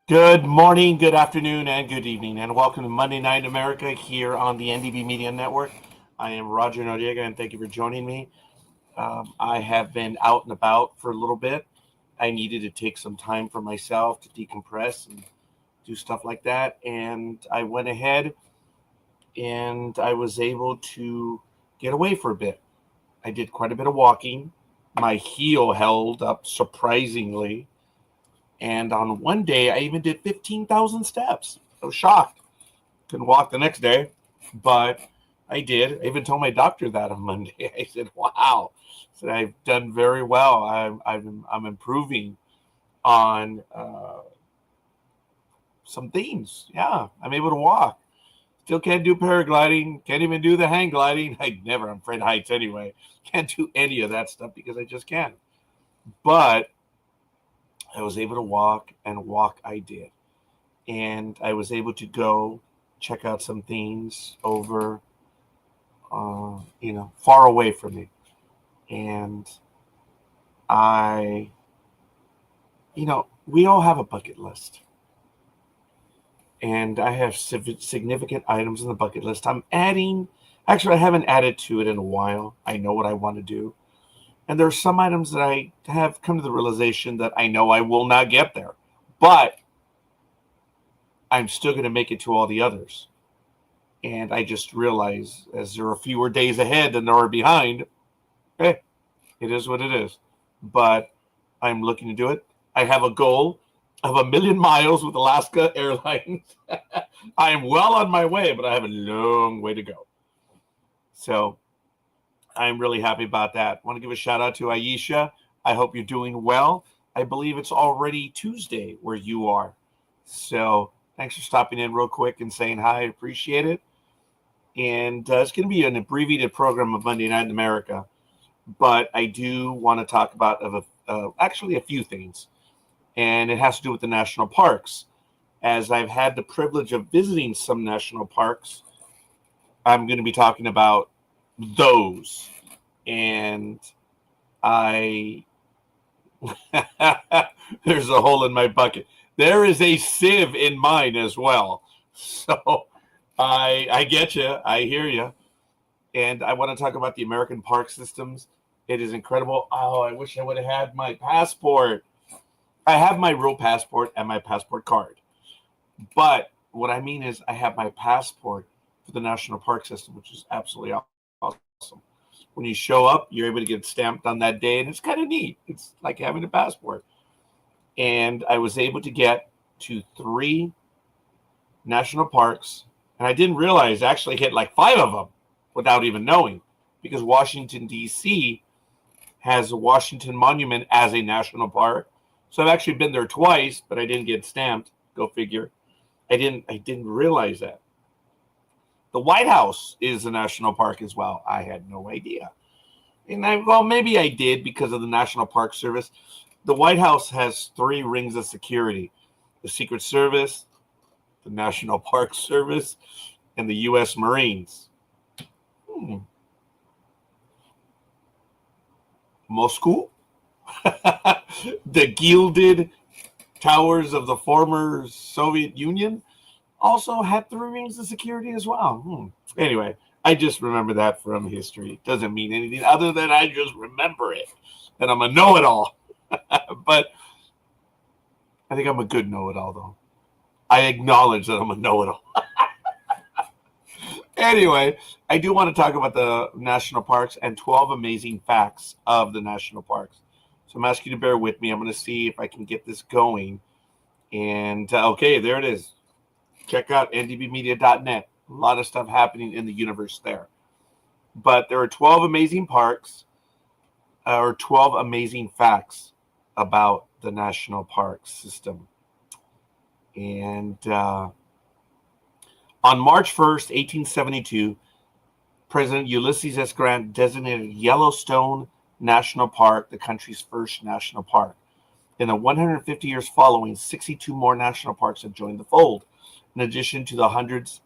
Good morning, good afternoon, and good evening, and welcome to Monday Night America here on the NDB Media Network. I am Roger Noriega, and thank you for joining me. I have been out and about for a little bit. I needed to take some time for myself to decompress and do stuff like that, and I went ahead and I was able to get away for a bit. I did quite a bit of walking. My heel held up surprisingly. And on one day, I even did 15,000 steps. I was shocked. Couldn't walk the next day, but I did. I even told my doctor that on Monday. I said, "Wow," I said, "I've done very well. I'm improving on some things. Yeah, I'm able to walk. Still can't do paragliding. Can't even do the hang gliding. I'm afraid of heights anyway. Can't do any of that stuff because I just can't. But I was able to walk, and walk I did. And I was able to go check out some things over, far away from me. And I, we all have a bucket list. And I have significant items on the bucket list. I haven't added to it in a while. I know what I want to do. And there are some items that I have come to the realization that I know I will not get there. But I'm still going to make it to all the others. And I just realize as there are fewer days ahead than there are behind, it is what it is. But I'm looking to do it. I have a goal of 1,000,000 miles with Alaska Airlines. I am well on my way, but I have a long way to go. So I'm really happy about that. I want to give a shout out to Aisha. I hope you're doing well. I believe it's already Tuesday where you are. So thanks for stopping in real quick and saying hi. I appreciate it. And it's going to be an abbreviated program of Monday Night in America. But I do want to talk about actually a few things. And it has to do with the national parks. As I've had the privilege of visiting some national parks, I'm going to be talking about those. And there's a hole in my bucket. There is a sieve in mine as well. So I get you. I hear you. And I want to talk about the American park systems. It is incredible. Oh, I wish I would have had my passport. I have my real passport and my passport card. But what I mean is I have my passport for the national park system, which is absolutely awesome. When you show up, you're able to get stamped on that day, and it's kind of neat. It's like having a passport. And I was able to get to 3 national parks, and I didn't realize I actually hit like 5 of them without even knowing, because Washington, D.C. has a Washington Monument as a national park. So I've actually been there twice, but I didn't get stamped. Go figure. I didn't realize that. The White House is a national park as well. I had no idea. And maybe I did because of the National Park Service. The White House has 3 rings of security: the Secret Service, the National Park Service, and the U.S. Marines. Moscow? The gilded towers of the former Soviet Union also had 3 rings of security as well. Anyway, I just remember that from history. It doesn't mean anything other than I just remember it. And I'm a know-it-all. But I think I'm a good know-it-all, though. I acknowledge that I'm a know-it-all. Anyway, I do want to talk about the national parks and 12 amazing facts of the national parks. So I'm asking you to bear with me. I'm going to see if I can get this going. And okay, there it is. Check out ndbmedia.net. A lot of stuff happening in the universe there. But there are 12 amazing parks, or 12 amazing facts about the national park system. And on March 1st, 1872, President Ulysses S. Grant designated Yellowstone National Park the country's first national park. In the 150 years following, 62 more national parks have joined the fold, in addition to the hundreds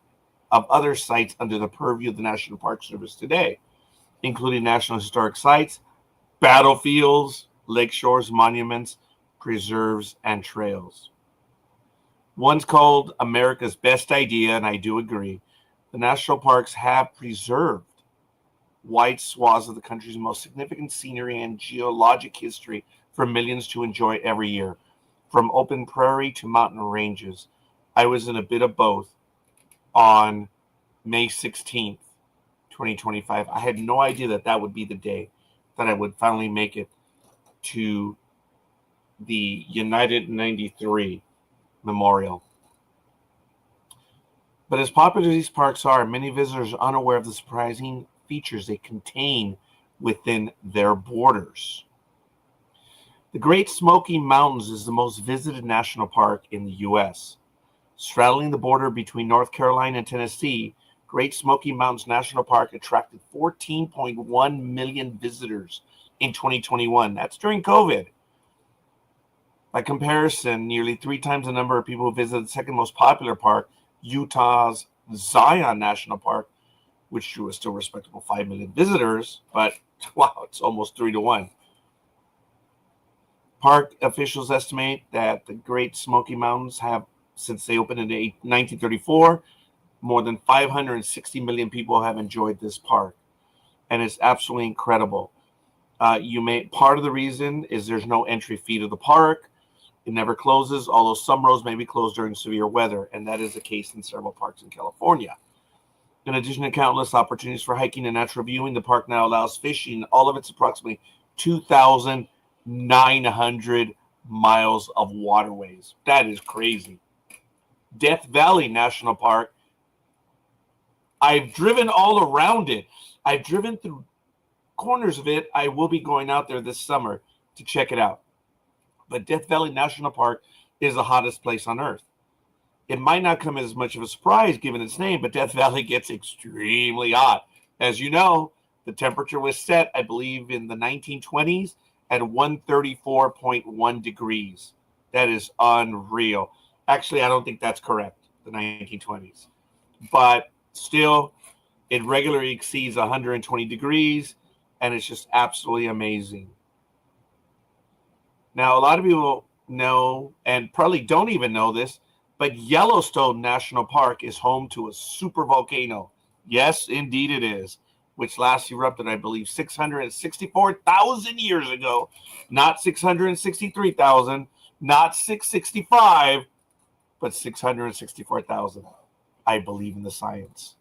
of other sites under the purview of the National Park Service today, including National Historic Sites, battlefields, lake shores, monuments, preserves, and trails. One's called America's Best Idea, and I do agree. The national parks have preserved wide swaths of the country's most significant scenery and geologic history for millions to enjoy every year, from open prairie to mountain ranges. I was in a bit of both on May 16th, 2025. I had no idea that that would be the day that I would finally make it to the United 93 Memorial. But as popular as these parks are, many visitors are unaware of the surprising features they contain within their borders. The Great Smoky Mountains is the most visited national park in the U.S. Straddling the border between North Carolina and Tennessee, Great Smoky Mountains National Park attracted 14.1 million visitors in 2021. That's during COVID. By comparison, nearly 3 times the number of people who visited the second most popular park, Utah's Zion National Park, which drew a still respectable 5 million visitors, but wow, it's almost 3 to 1. Park officials estimate that the Great Smoky Mountains have, since they opened in 1934, more than 560 million people have enjoyed this park, and it's absolutely incredible. Part of the reason is there's no entry fee to the park. It never closes, although some roads may be closed during severe weather, and that is the case in several parks in California. In addition to countless opportunities for hiking and natural viewing, the park now allows fishing in all of its approximately 2,900 miles of waterways. That is crazy. Death Valley National Park, I've driven all around it. I've driven through corners of it. I will be going out there this summer to check it out. But Death Valley National Park is the hottest place on earth. It might not come as much of a surprise given its name, but Death Valley gets extremely hot. As you know, the temperature was set, I believe, in the 1920s at 134.1 degrees. That is unreal. Actually, I don't think that's correct, the 1920s. But still, it regularly exceeds 120 degrees, and it's just absolutely amazing. Now, a lot of people know, and probably don't even know this, but Yellowstone National Park is home to a super volcano. Yes, indeed it is, which last erupted, I believe, 664,000 years ago. Not 663,000, not 665, but 664,000. I believe in the science.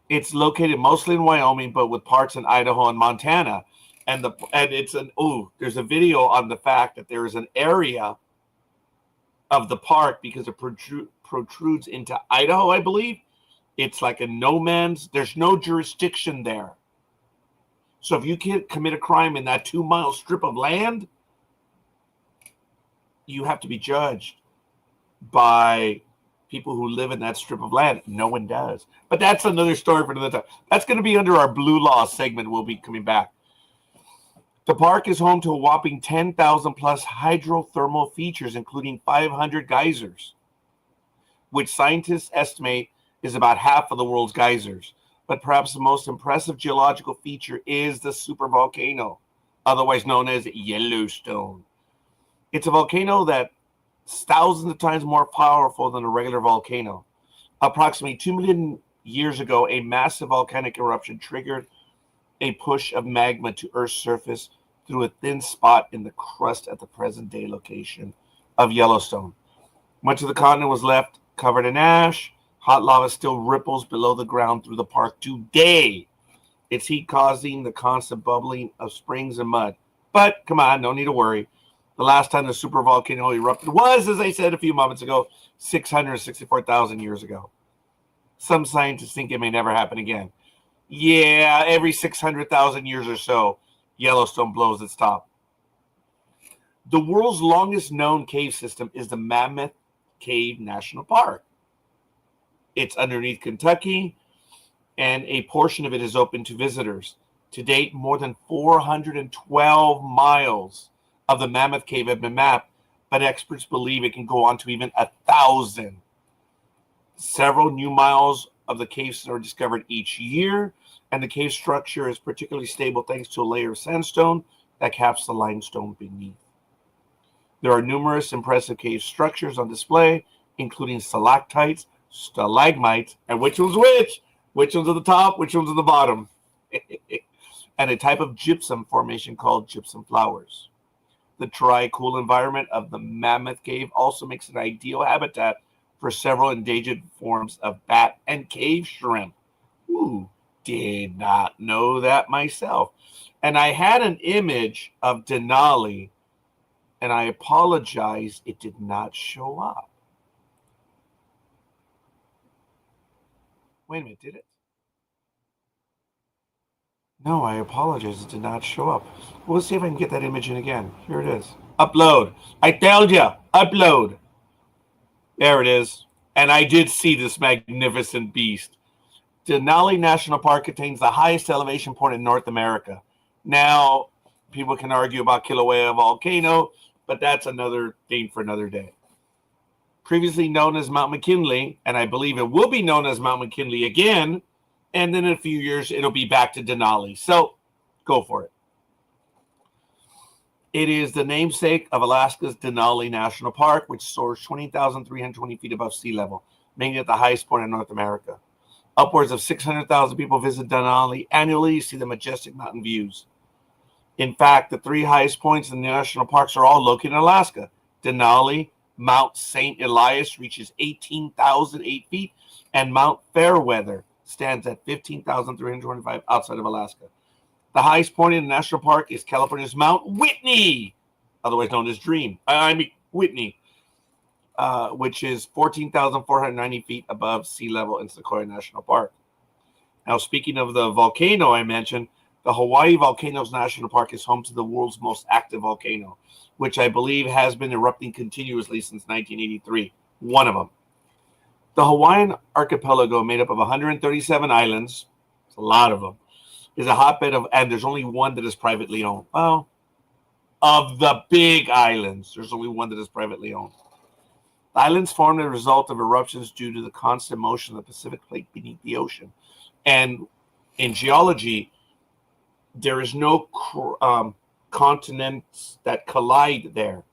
It's located mostly in Wyoming, but with parts in Idaho and Montana. There's a video on the fact that there is an area of the park because it protrudes into Idaho, I believe. It's like a there's no jurisdiction there. So if you can't commit a crime in that 2-mile strip of land, you have to be judged by people who live in that strip of land. No one does. But that's another story for another time. That's going to be under our Blue Law segment. We'll be coming back. The park is home to a whopping 10,000 plus hydrothermal features, including 500 geysers, which scientists estimate is about half of the world's geysers. But perhaps the most impressive geological feature is the supervolcano, otherwise known as Yellowstone. It's a volcano that's thousands of times more powerful than a regular volcano. Approximately 2 million years ago, a massive volcanic eruption triggered a push of magma to Earth's surface through a thin spot in the crust at the present-day location of Yellowstone. Much of the continent was left covered in ash. Hot lava still ripples below the ground through the park today. Its heat causing the constant bubbling of springs and mud. But come on, no need to worry. The last time the supervolcano erupted was, as I said a few moments ago, 664,000 years ago. Some scientists think it may never happen again. Yeah, every 600,000 years or so, Yellowstone blows its top. The world's longest known cave system is the Mammoth Cave National Park. It's underneath Kentucky, and a portion of it is open to visitors. To date, more than 412 miles of the Mammoth Cave have been mapped, but experts believe it can go on to even 1,000. Several new miles of the caves are discovered each year, and the cave structure is particularly stable thanks to a layer of sandstone that caps the limestone beneath. There are numerous impressive cave structures on display, including stalactites, stalagmites, and which one's which? Which one's at the top? Which one's at the bottom? And a type of gypsum formation called gypsum flowers. The dry, cool environment of the Mammoth Cave also makes it an ideal habitat for several endangered forms of bat and cave shrimp. Ooh, did not know that myself. And I had an image of Denali, and I apologize, it did not show up. Wait a minute, did it? No, I apologize. It did not show up. We'll see if I can get that image in again. Here it is. Upload. I told you. Upload. There it is. And I did see this magnificent beast. Denali National Park contains the highest elevation point in North America. Now, people can argue about Kilauea volcano, but that's another thing for another day. Previously known as Mount McKinley, and I believe it will be known as Mount McKinley again, and then in a few years, it'll be back to Denali. So, go for it. It is the namesake of Alaska's Denali National Park, which soars 20,320 feet above sea level, making it the highest point in North America. Upwards of 600,000 people visit Denali annually to see the majestic mountain views. In fact, the three highest points in the national parks are all located in Alaska. Denali, Mount St. Elias reaches 18,008 feet, and Mount Fairweather stands at 15,325 outside of Alaska. The highest point in the national park is California's Mount Whitney, otherwise known as Whitney, which is 14,490 feet above sea level in Sequoia National Park. Now, speaking of the volcano I mentioned, the Hawaii Volcanoes National Park is home to the world's most active volcano, which I believe has been erupting continuously since 1983, one of them. The Hawaiian archipelago, made up of 137 islands, it's a lot of them, is a hotbed of, and there's only one that is privately owned. Well, of the big islands, there's only one that is privately owned. The islands formed as a result of eruptions due to the constant motion of the Pacific Plate beneath the ocean. And in geology, there is no continents that collide there.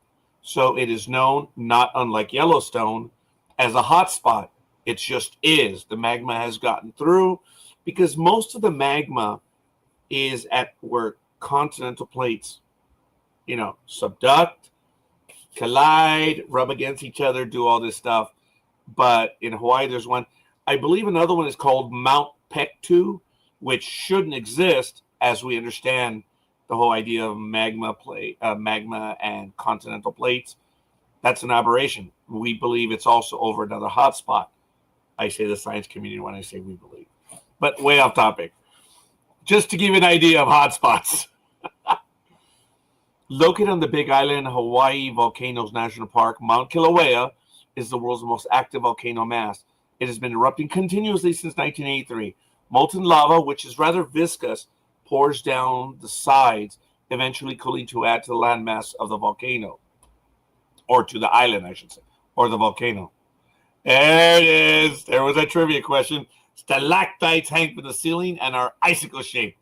So it is known, not unlike Yellowstone, as a hot spot. It just is. The magma has gotten through because most of the magma is at where continental plates, subduct, collide, rub against each other, do all this stuff. But in Hawaii, there's one. I believe another one is called Mount Pektu, which shouldn't exist as we understand the whole idea of magma and continental plates. That's an aberration. We believe it's also over another hot spot. I say the science community when I say we believe. But way off topic. Just to give you an idea of hot spots. Located on the Big Island, Hawaii Volcanoes National Park, Mount Kilauea is the world's most active volcano mass. It has been erupting continuously since 1983. Molten lava, which is rather viscous, pours down the sides, eventually cooling to add to the landmass of the volcano. Or to the island, I should say. Or the volcano. There it is. There was a trivia question. Stalactites hang from the ceiling and are icicle-shaped,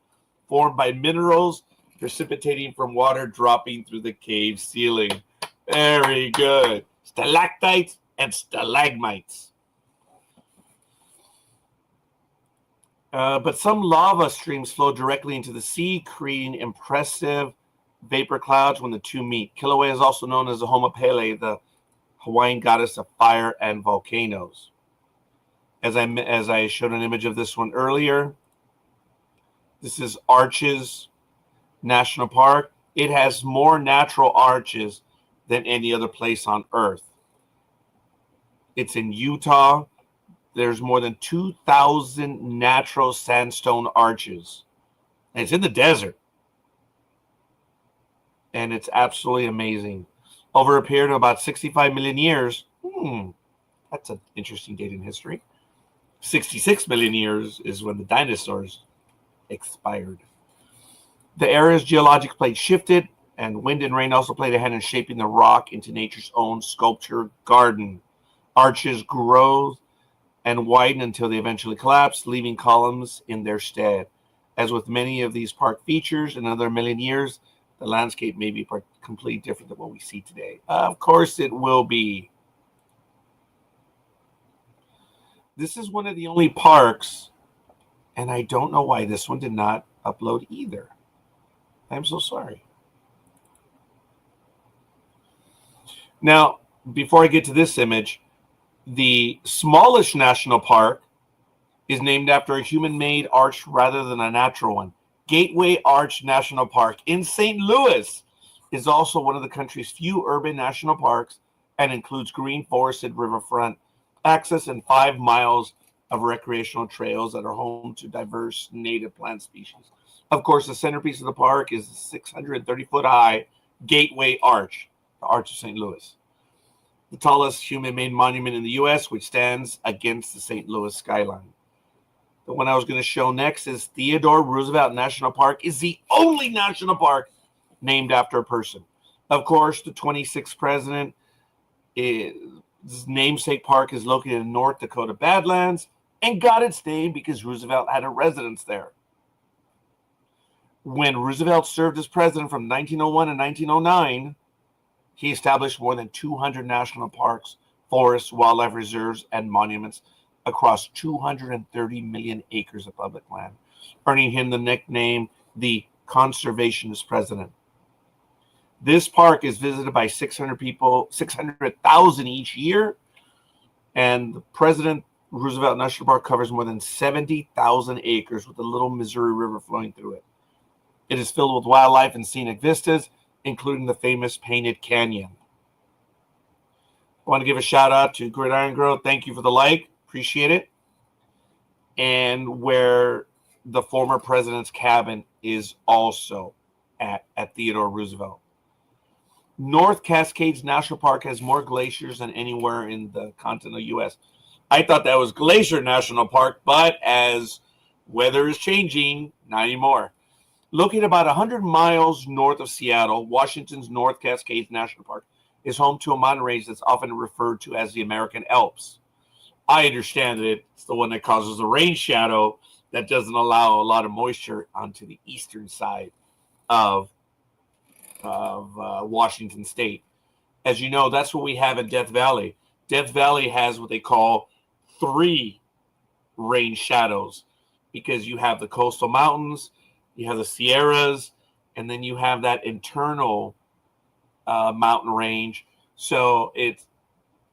formed by minerals precipitating from water dropping through the cave ceiling. Very good. Stalactites and stalagmites. But some lava streams flow directly into the sea, creating impressive vapor clouds when the two meet. Kilauea is also known as the home of Pele, the Hawaiian goddess of fire and volcanoes. As I showed an image of this one earlier, this is Arches National Park. It has more natural arches than any other place on Earth. It's in Utah. There's more than 2,000 natural sandstone arches. And it's in the desert. And it's absolutely amazing. Over a period of about 65 million years, that's an interesting date in history. 66 million years is when the dinosaurs expired. The area's geologic plate shifted, and wind and rain also played a hand in shaping the rock into nature's own sculpture garden. Arches grow and widen until they eventually collapse, leaving columns in their stead. As with many of these park features, in another million years, the landscape may be completely different than what we see today. Of course, it will be. This is one of the only parks, and I don't know why this one did not upload either. I'm so sorry. Now, before I get to this image, the smallest national park is named after a human-made arch rather than a natural one. Gateway Arch National Park in St. Louis is also one of the country's few urban national parks and includes green forested riverfront access and 5 miles of recreational trails that are home to diverse native plant species. Of course, the centerpiece of the park is the 630-foot-high Gateway Arch, the Arch of St. Louis, the tallest human-made monument in the U.S., which stands against the St. Louis skyline. The one I was going to show next is Theodore Roosevelt National Park is the only national park named after a person. Of course, the 26th president, his namesake park is located in North Dakota Badlands and got its name because Roosevelt had a residence there. When Roosevelt served as president from 1901 to 1909, he established more than 200 national parks, forests, wildlife reserves, and monuments across 230 million acres of public land, earning him the nickname the Conservationist President. This park is visited by 600,000 each year, and the President Roosevelt National Park covers more than 70,000 acres with the Little Missouri River flowing through it. It is filled with wildlife and scenic vistas, including the famous Painted Canyon. I want to give a shout out to Gridiron Grove. Thank you for the like. Appreciate it. And where the former president's cabin is also at Theodore Roosevelt. North Cascades National Park has more glaciers than anywhere in the continental U.S. I thought that was Glacier National Park, but as weather is changing, not anymore. Located about 100 miles north of Seattle, Washington's North Cascades National Park is home to a mountain range that's often referred to as the American Alps. I understand that it's the one that causes the rain shadow that doesn't allow a lot of moisture onto the eastern side of Washington State. As you know, that's what we have in Death Valley. Death Valley has what they call 3 rain shadows because you have the coastal mountains, you have the Sierras, and then you have that internal mountain range. So it's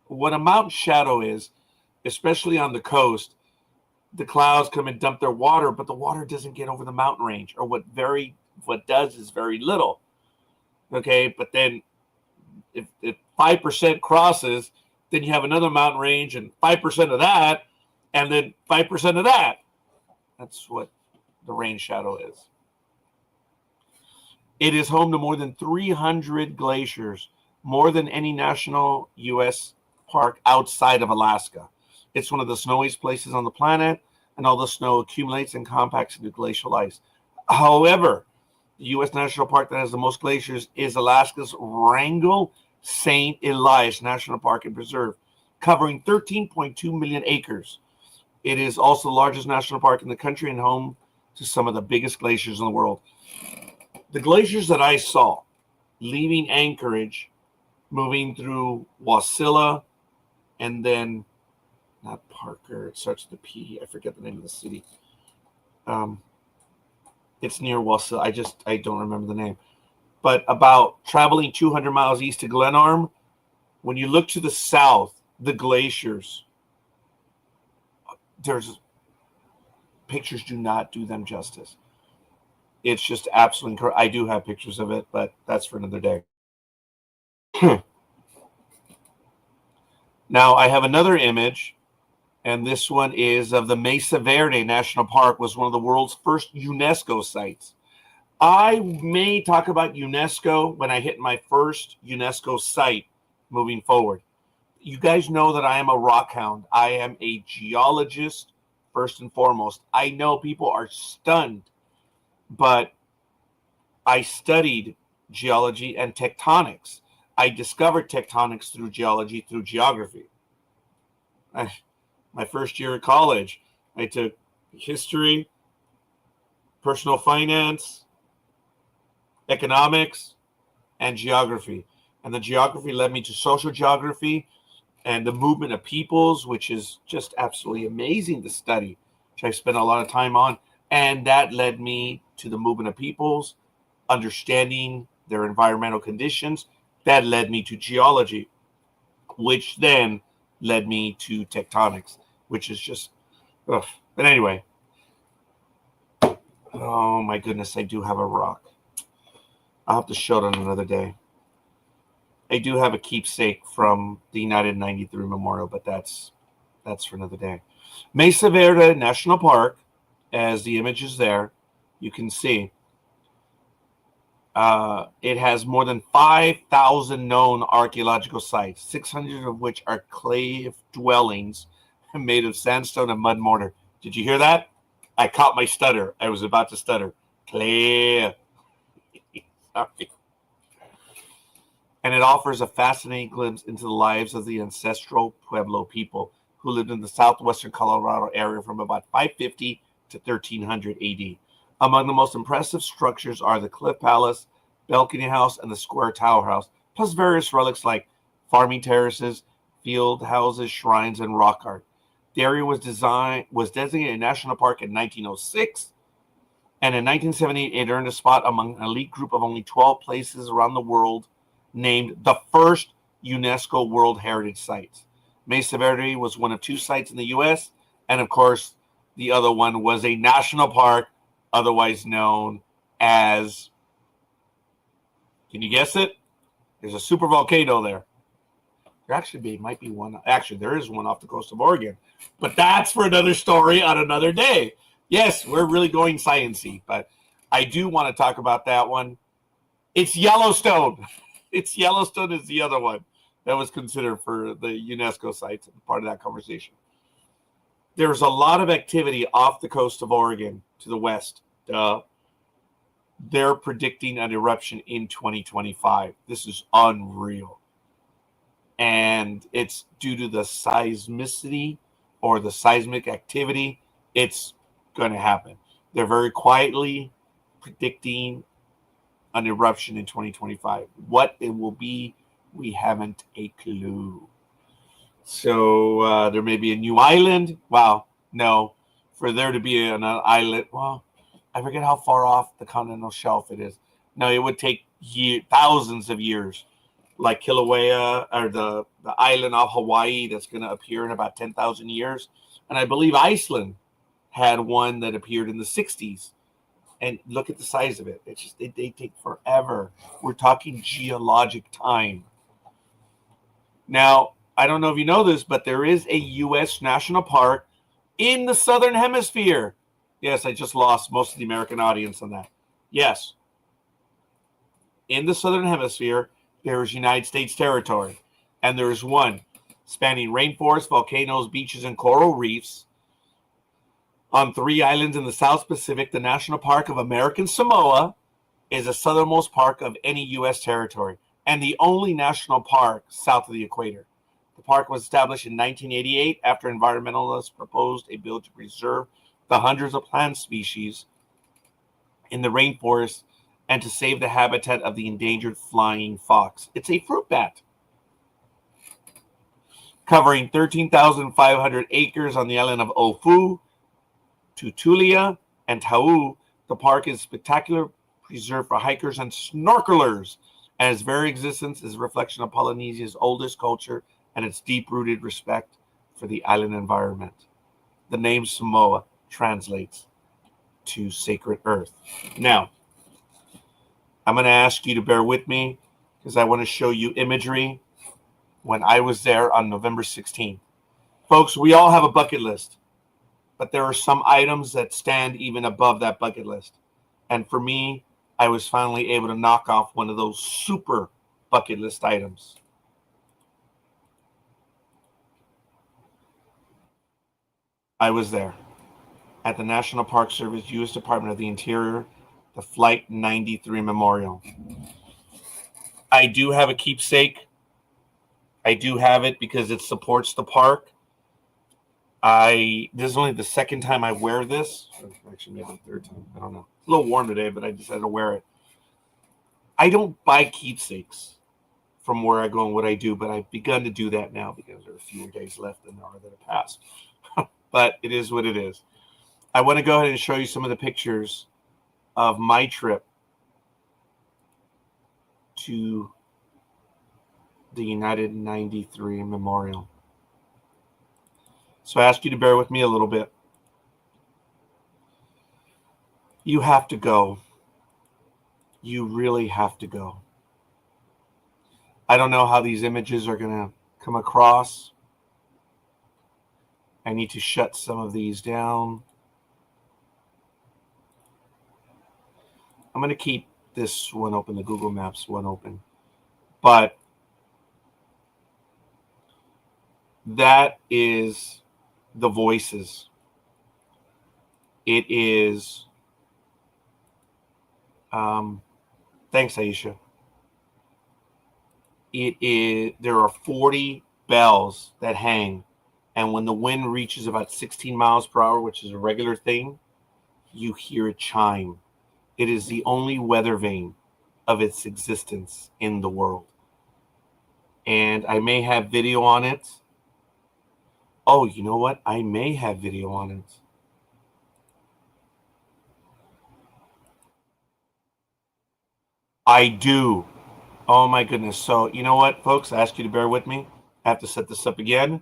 what a mountain shadow is, especially on the coast. The clouds come and dump their water, but the water doesn't get over the mountain range, or what does is very little. Okay, but then if 5% crosses, then you have another mountain range and 5% of that, and then 5% of that. That's what the rain shadow is. It is home to more than 300 glaciers, more than any national U.S. park outside of Alaska. It's one of the snowiest places on the planet, and all the snow accumulates and compacts into glacial ice. However, the U.S. national park that has the most glaciers is Alaska's Wrangell St. Elias National Park and Preserve, covering 13.2 million acres. It is also the largest national park in the country and home to some of the biggest glaciers in the world. The glaciers that I saw leaving Anchorage, moving through Wasilla, and then not Parker, it starts with a P. I forget the name of the city. It's near Wasilla. I don't remember the name. But about traveling 200 miles east to Glenarm, when you look to the south, the glaciers, there's pictures do not do them justice. It's just absolutely incredible. I do have pictures of it, but that's for another day. Now I have another image, and this one is of the Mesa Verde National Park, was one of the world's first UNESCO sites. I may talk about UNESCO when I hit my first UNESCO site moving forward. You guys know that I am a rock hound. I am a geologist first and foremost. I know people are stunned, but I studied geology and tectonics. I discovered tectonics through geology, through geography. My first year of college, I took history, personal finance, economics, and geography. And the geography led me to social geography and the movement of peoples, which is just absolutely amazing to study, which I spent a lot of time on. And that led me to the movement of peoples, understanding their environmental conditions. That led me to geology, which then led me to tectonics, which is just, ugh. But anyway, oh my goodness, I do have a rock. I'll have to show it on another day. I do have a keepsake from the United 93 Memorial, but that's for another day. Mesa Verde National Park, as the image is there, you can see. It has more than 5,000 known archaeological sites, 600 of which are cave dwellings made of sandstone and mud mortar. Did you hear that? I caught my stutter. I was about to stutter. Clay. Sorry. And it offers a fascinating glimpse into the lives of the ancestral Pueblo people who lived in the southwestern Colorado area from about 550 to 1300 AD. Among the most impressive structures are the Cliff Palace, Balcony House, and the Square Tower House, plus various relics like farming terraces, field houses, shrines, and rock art. The area was designated a national park in 1906, and in 1978 it earned a spot among an elite group of only 12 places around the world named the first UNESCO World Heritage Sites. Mesa Verde was one of 2 sites in the U.S., and of course, the other one was a national park, otherwise known as, can you guess it? There's a super volcano there. There might be one. Actually, there is one off the coast of Oregon, but that's for another story on another day. Yes, we're really going science-y, but I do want to talk about that one. It's Yellowstone. Yellowstone is the other one that was considered for the UNESCO sites, part of that conversation. There's a lot of activity off the coast of Oregon to the west. They're predicting an eruption in 2025. This is unreal. And it's due to the seismicity or the seismic activity. It's going to happen. They're very quietly predicting an eruption in 2025. What it will be, we haven't a clue. So there may be a new island. Wow, no. For there to be an island, well, I forget how far off the continental shelf it is. No, it would take thousands of years. Like Kilauea, or the island off Hawaii that's going to appear in about 10,000 years. And I believe Iceland had one that appeared in the 60s. And look at the size of it. It's just they take forever. We're talking geologic time. Now, I don't know if you know this, but there is a U.S. national park in the southern hemisphere. Yes, I just lost most of the American audience on that. Yes. In the southern hemisphere, there is United States territory. And there is one spanning rainforests, volcanoes, beaches, and coral reefs. On 3 islands in the South Pacific, the National Park of American Samoa is the southernmost park of any U.S. territory and the only national park south of the equator. The park was established in 1988 after environmentalists proposed a bill to preserve the hundreds of plant species in the rainforest and to save the habitat of the endangered flying fox. It's a fruit bat. Covering 13,500 acres on the island of Ofu, Tutuila, and Tau, the park is spectacular, preserved for hikers and snorkelers, and its very existence is a reflection of Polynesia's oldest culture and its deep-rooted respect for the island environment. The name Samoa translates to sacred earth. Now, I'm going to ask you to bear with me because I want to show you imagery when I was there on November 16th. Folks, we all have a bucket list. But there are some items that stand even above that bucket list. And for me, I was finally able to knock off one of those super bucket list items. I was there at the National Park Service, U.S. Department of the Interior, the Flight 93 Memorial. I do have a keepsake. I do have it because it supports the park. This is only the second time I wear this. Actually, maybe the third time. I don't know. It's a little warm today, but I decided to wear it. I don't buy keepsakes from where I go and what I do, but I've begun to do that now because there are fewer days left than there are that have passed. But it is what it is. I want to go ahead and show you some of the pictures of my trip to the United 93 Memorial. So I ask you to bear with me a little bit. You have to go. You really have to go. I don't know how these images are going to come across. I need to shut some of these down. I'm going to keep this one open, the Google Maps one open. But that is the voices. It is, thanks, Aisha. There are 40 bells that hang. And when the wind reaches about 16 miles per hour, which is a regular thing, you hear a chime. It is the only weather vane of its existence in the world. And I may have video on it. Oh, you know what? I may have video on it. I do. Oh my goodness. So you know what, folks? I ask you to bear with me. I have to set this up again.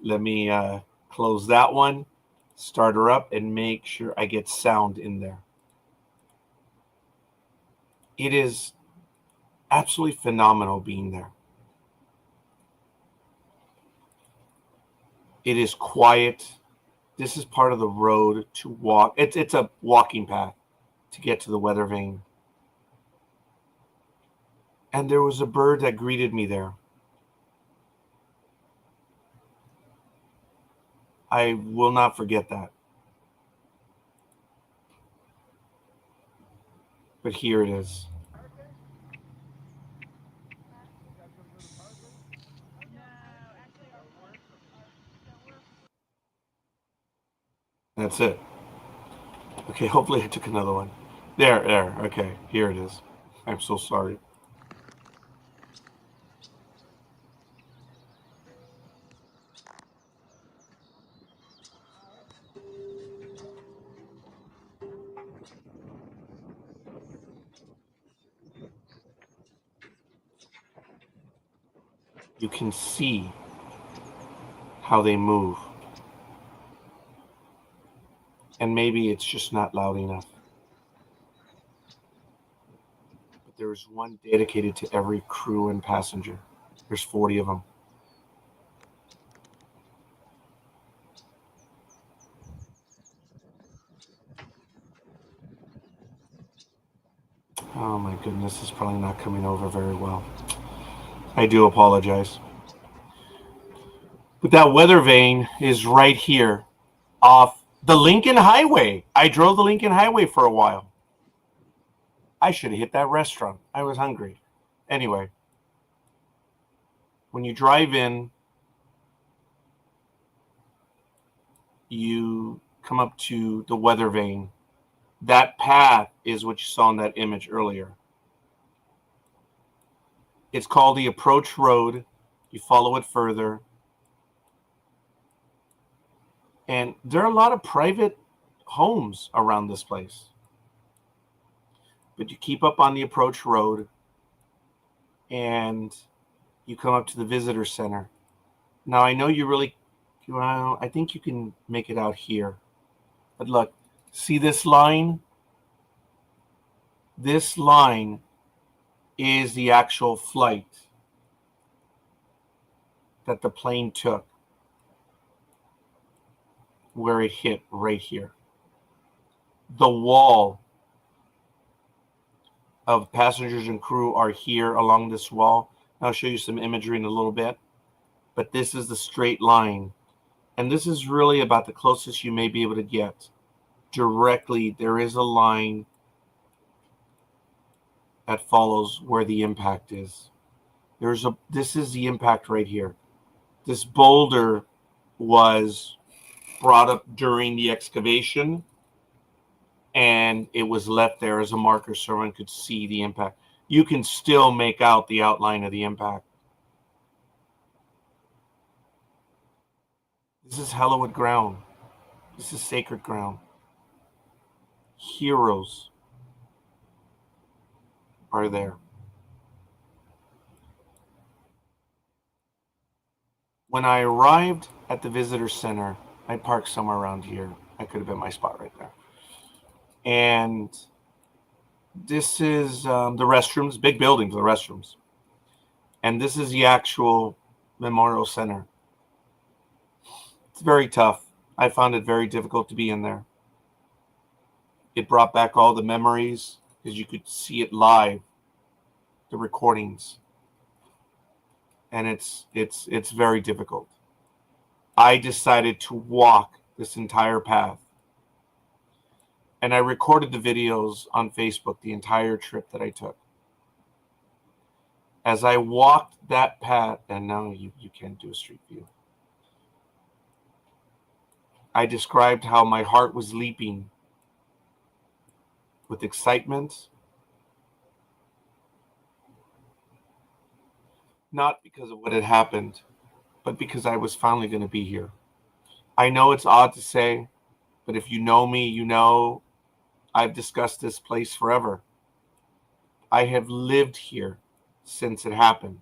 Let me close that one, start her up, and make sure I get sound in there. It is absolutely phenomenal being there. It is quiet. This is part of the road to walk. It's a walking path to get to the weather vane. And there was a bird that greeted me there. I will not forget that. But here it is. That's it. Okay, hopefully I took another one. There. Okay, here it is. I'm so sorry. You can see how they move. And maybe it's just not loud enough. But there is one dedicated to every crew and passenger. There's 40 of them. Oh my goodness, this is probably not coming over very well. I do apologize. But that weather vane is right here off the Lincoln Highway. I drove the Lincoln Highway for a while. I should have hit that restaurant. I was hungry. Anyway, when you drive in, you come up to the weather vane. That path is what you saw in that image earlier. It's called the approach road. You follow it further. And there are a lot of private homes around this place. But you keep up on the approach road and you come up to the visitor center. Now, I know I think you can make it out here. But look, see this line? This line is the actual flight that the plane took, where it hit right here. The wall of passengers and crew are here along this wall. I'll show you some imagery in a little bit. But this is the straight line. And this is really about the closest you may be able to get. Directly, there is a line that follows where the impact is. This is the impact right here. This boulder was brought up during the excavation, and it was left there as a marker so everyone could see the impact. you can still make out the outline of the impact. This is hallowed ground. This is sacred ground. Heroes are there. When I arrived at the visitor center, I parked somewhere around here. I could have been my spot right there. And this is the restrooms, big building for the restrooms. And this is the actual memorial center. It's very tough. I found it very difficult to be in there. It brought back all the memories because you could see it live, the recordings. And it's very difficult. I decided to walk this entire path. And I recorded the videos on Facebook the entire trip that I took. As I walked that path, and now you can't do a street view. I described how my heart was leaping with excitement. Not because of what had happened, but because I was finally going to be here. I know it's odd to say, but if you know me, you know I've discussed this place forever. I have lived here since it happened.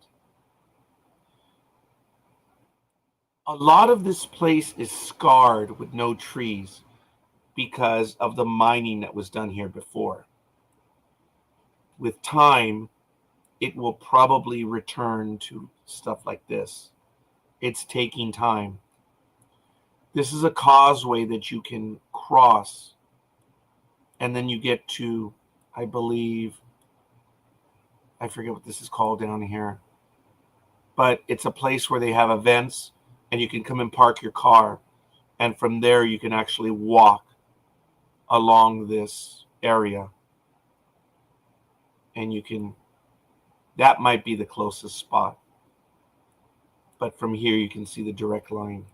A lot of this place is scarred with no trees because of the mining that was done here before. With time, it will probably return to stuff like this. It's taking time. This is a causeway that you can cross, and then you get to, I believe, I forget what this is called down here, but it's a place where they have events, and you can come and park your car, and from there you can actually walk along this area, and you can, that might be the closest spot, but from here you can see the direct line.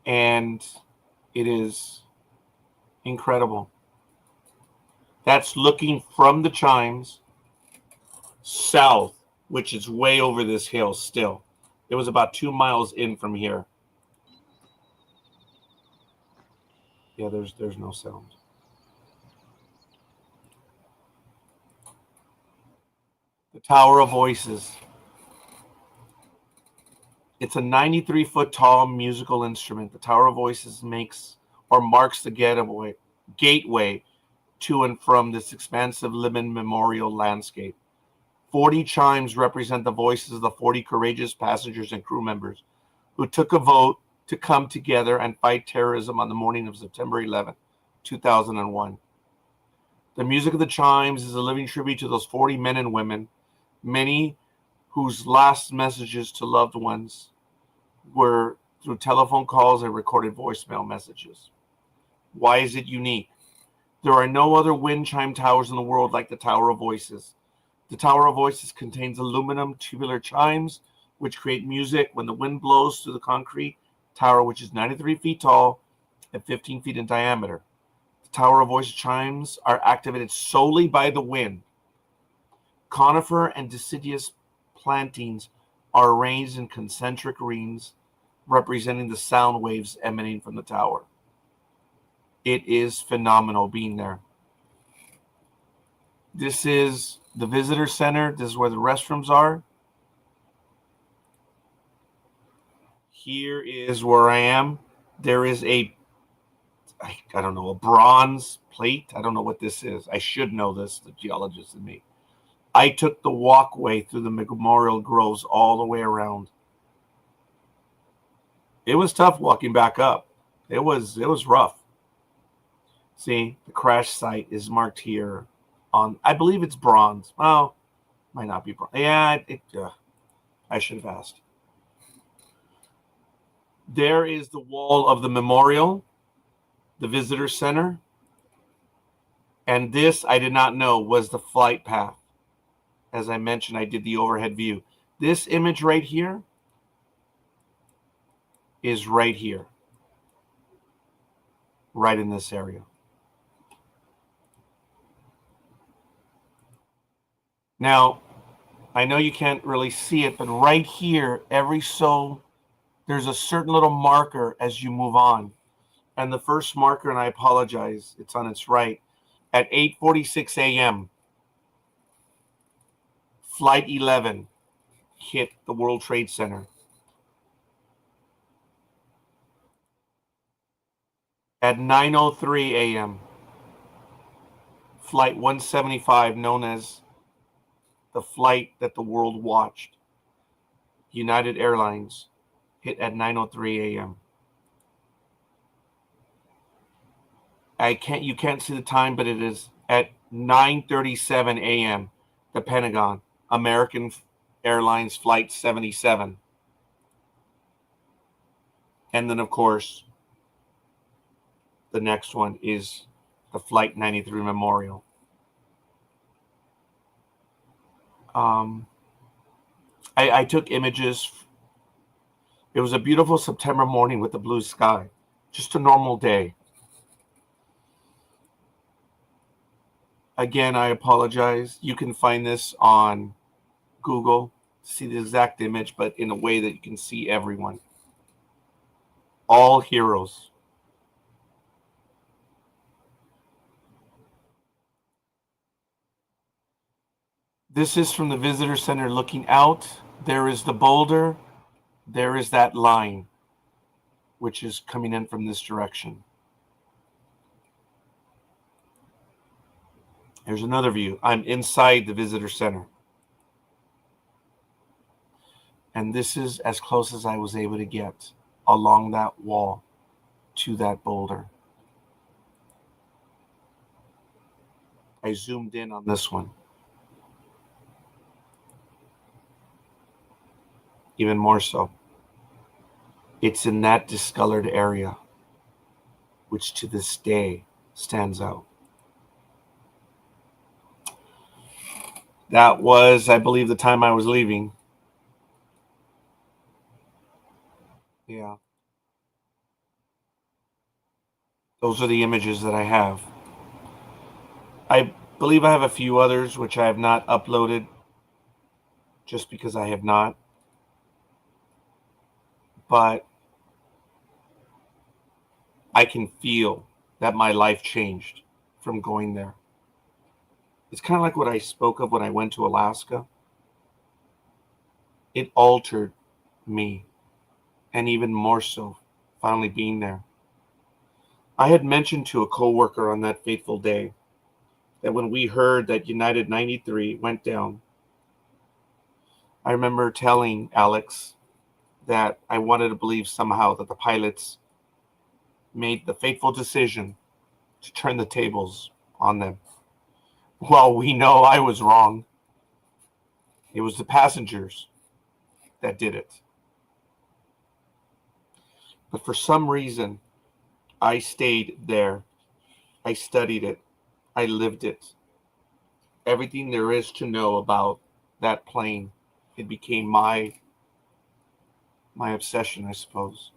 And it is incredible. That's looking from the chimes south, which is way over this hill still. It was about 2 miles in from here. Yeah, there's no sound. The Tower of Voices. It's a 93-foot tall musical instrument. The Tower of Voices makes or marks the gateway to and from this expansive living memorial landscape. 40 chimes represent the voices of the 40 courageous passengers and crew members who took a vote to come together and fight terrorism on the morning of September 11, 2001. The music of the chimes is a living tribute to those 40 men and women, many whose last messages to loved ones were through telephone calls and recorded voicemail messages. Why is it unique? There are no other wind chime towers in the world like the Tower of Voices. The Tower of Voices contains aluminum tubular chimes, which create music when the wind blows through the concrete tower, which is 93 feet tall and 15 feet in diameter. The Tower of Voices chimes are activated solely by the wind. Conifer and deciduous plantings are arranged in concentric rings, representing the sound waves emanating from the tower. It is phenomenal being there. This is the visitor center. This is where the restrooms are. Here is where I am. There is I don't know, a bronze plate. I don't know what this is. I should know this, the geologist in me. I took the walkway through the memorial groves all the way around. It was tough walking back up. It was rough. See, the crash site is marked here on, I believe it's bronze. Well, might not be bronze. Yeah, I should have asked. There is the wall of the memorial, the visitor center. And this, I did not know, was the flight path. As I mentioned, I did the overhead view. This image right here is right here, right in this area. Now, I know you can't really see it, but right here, there's a certain little marker as you move on. And the first marker, and I apologize, it's on its right. At 8:46 a.m., Flight 11 hit the World Trade Center. At 9:03 a.m., Flight 175, known as the flight that the world watched, United Airlines, hit at 9:03 a.m. You can't see the time, but it is at 9:37 a.m. The Pentagon, American Airlines Flight 77. And then, of course, the next one is the Flight 93 Memorial. I took images. It was a beautiful September morning with the blue sky. Just a normal day. Again, I apologize. You can find this on Google to see the exact image, but in a way that you can see everyone. All heroes. This is from the visitor center looking out. There is the boulder. There is that line, which is coming in from this direction. There's another view. I'm inside the visitor center. And this is as close as I was able to get along that wall to that boulder. I zoomed in on this one. Even more so. It's in that discolored area, which to this day stands out. That was, I believe, the time I was leaving. Yeah. Those are the images that I have. I believe I have a few others which I have not uploaded just because I have not. But I can feel that my life changed from going there. It's kind of like what I spoke of when I went to Alaska. It altered me, and even more so, finally being there. I had mentioned to a coworker on that fateful day that when we heard that United 93 went down, I remember telling Alex that I wanted to believe somehow that the pilots made the fateful decision to turn the tables on them. Well, we know I was wrong. It was the passengers that did it. But for some reason, I stayed there. I studied it. I lived it. Everything there is to know about that plane, it became my obsession, I suppose.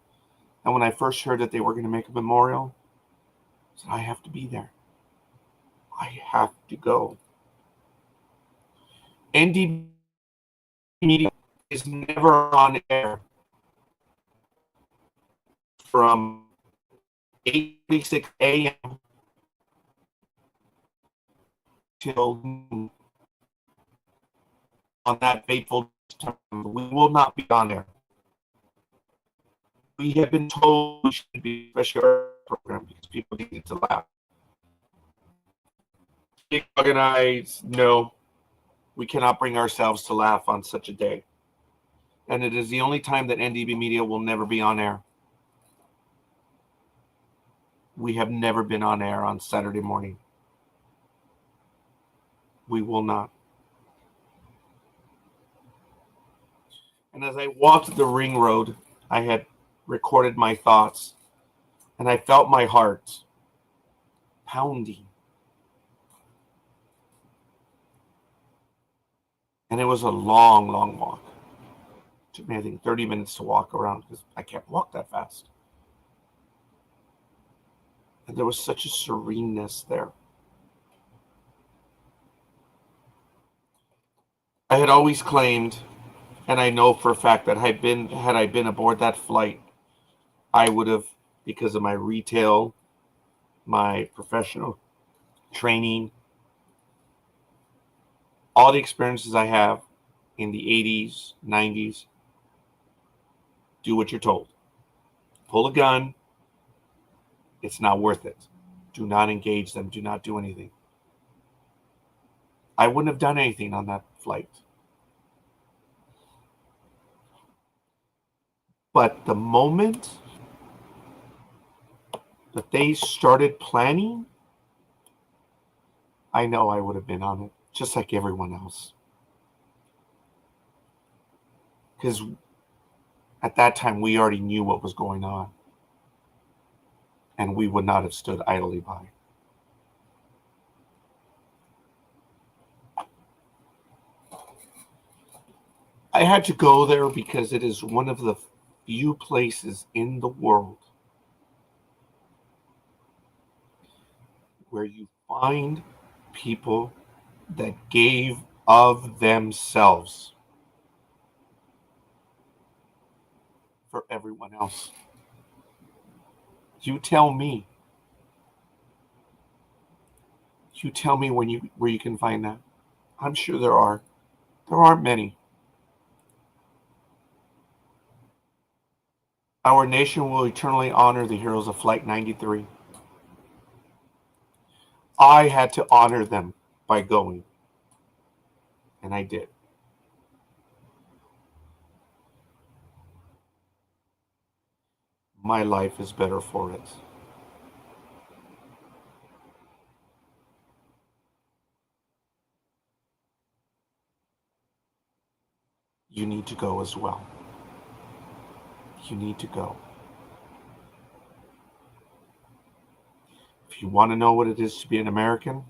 And when I first heard that they were going to make a memorial, I said, I have to be there. I have to go. ND Media is never on air from 8:46 a.m. till noon on that fateful time. We will not be on air. We have been told we should be a special program because people need to laugh. Big Dog and I know we cannot bring ourselves to laugh on such a day. And it is the only time that NDB Media will never be on air. We have never been on air on Saturday morning. We will not. And as I walked the ring road, I had recorded my thoughts, and I felt my heart pounding. And it was a long, long walk. It took me, I think, 30 minutes to walk around because I can't walk that fast. And there was such a sereneness there. I had always claimed, and I know for a fact that had I been aboard that flight, I would have, because of my retail, my professional training, all the experiences I have in the 80s, 90s, do what you're told. Pull a gun. It's not worth it. Do not engage them. Do not do anything. I wouldn't have done anything on that flight. But the moment that they started planning, I know I would have been on it, just like everyone else. Because at that time, we already knew what was going on. And we would not have stood idly by. I had to go there because it is one of the few places in the world where you find people that gave of themselves for everyone else. You tell me. You tell me where you can find that. I'm sure there are. There aren't many. Our nation will eternally honor the heroes of Flight 93. I had to honor them by going, and I did. My life is better for it. You need to go as well. You need to go. If you want to know what it is to be an American,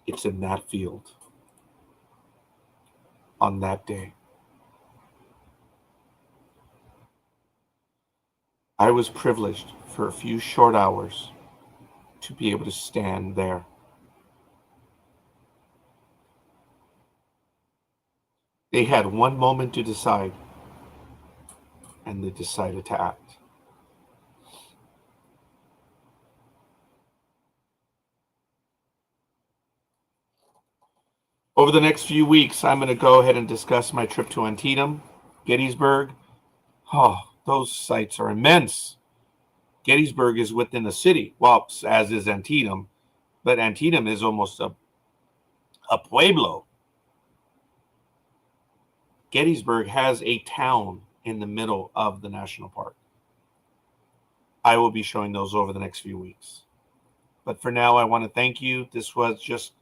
it's in that field on that day. I was privileged for a few short hours to be able to stand there. They had one moment to decide, and they decided to act. Over the next few weeks, I'm going to go ahead and discuss my trip to Antietam, Gettysburg. Oh, those sites are immense. Gettysburg is within the city, well, as is Antietam, but Antietam is almost a pueblo. Gettysburg has a town in the middle of the national park. I will be showing those over the next few weeks. But for now, I want to thank you. This was just,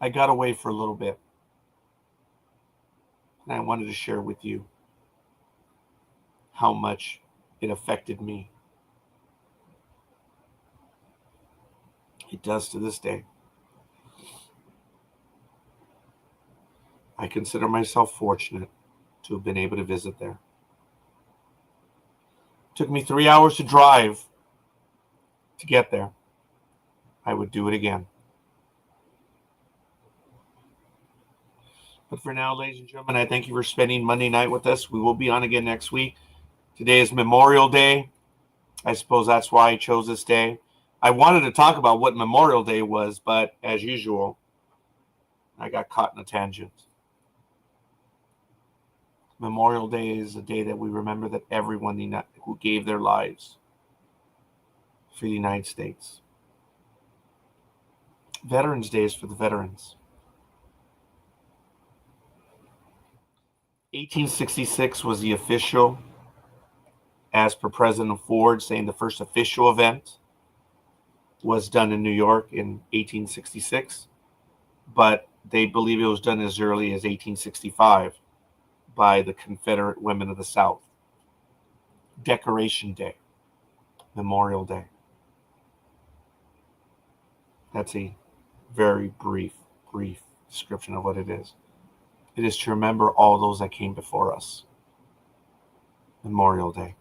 I got away for a little bit. And I wanted to share with you how much it affected me. It does to this day. I consider myself fortunate to have been able to visit there. It took me 3 hours to drive to get there. I would do it again. But for now, ladies and gentlemen, I thank you for spending Monday night with us. We will be on again next week. Today is Memorial Day. I suppose that's why I chose this day. I wanted to talk about what Memorial Day was, but as usual, I got caught in a tangent. Memorial Day is a day that we remember that everyone who gave their lives for the United States. Veterans Day is for the veterans. 1866 was the official, as per President Ford saying the first official event was done in New York in 1866, but they believe it was done as early as 1865 by the Confederate women of the South. Decoration Day, Memorial Day. That's a very brief description of what it is. It is to remember all those that came before us. Memorial Day.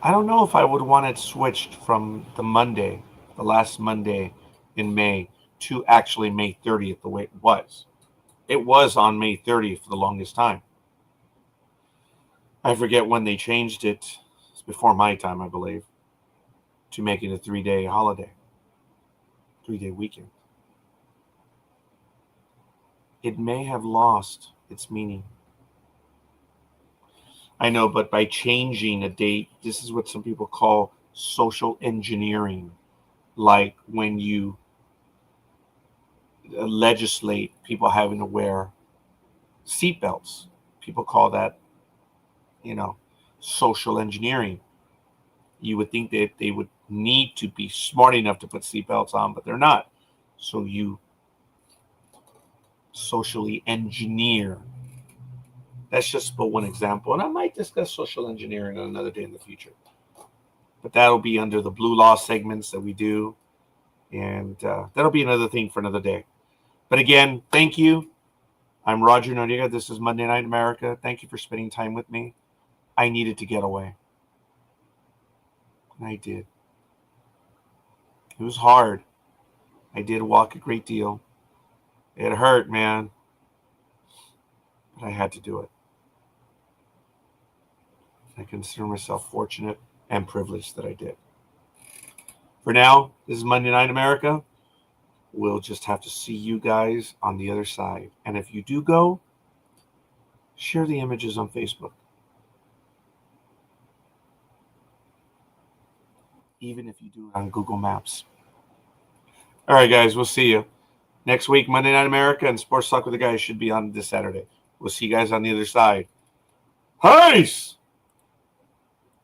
I don't know if I would want it switched from the Monday the last Monday in May to actually May 30th the way it was. It was on May 30th for the longest time. I forget when they changed it. It's before my time, I believe, to make it a 3-day holiday, 3-day weekend. It may have lost its meaning. I know, but by changing a date, this is what some people call social engineering. Like when you legislate people having to wear seatbelts, people call that, social engineering. You would think that they would need to be smart enough to put seatbelts on, but they're not. So you socially engineer. That's just but one example. And I might discuss social engineering on another day in the future. But that'll be under the Blue Law segments that we do. And that'll be another thing for another day. But again, thank you. I'm Roger Noriega. This is Monday Night America. Thank you for spending time with me. I needed to get away. And I did. It was hard. I did walk a great deal. It hurt, man. But I had to do it. I consider myself fortunate and privileged that I did. For now, this is Monday Night America. We'll just have to see you guys on the other side. And if you do go, share the images on Facebook. Even if you do it on Google Maps. All right, guys, we'll see you. Next week, Monday Night America and Sports Talk with the Guys should be on this Saturday. We'll see you guys on the other side. Peace!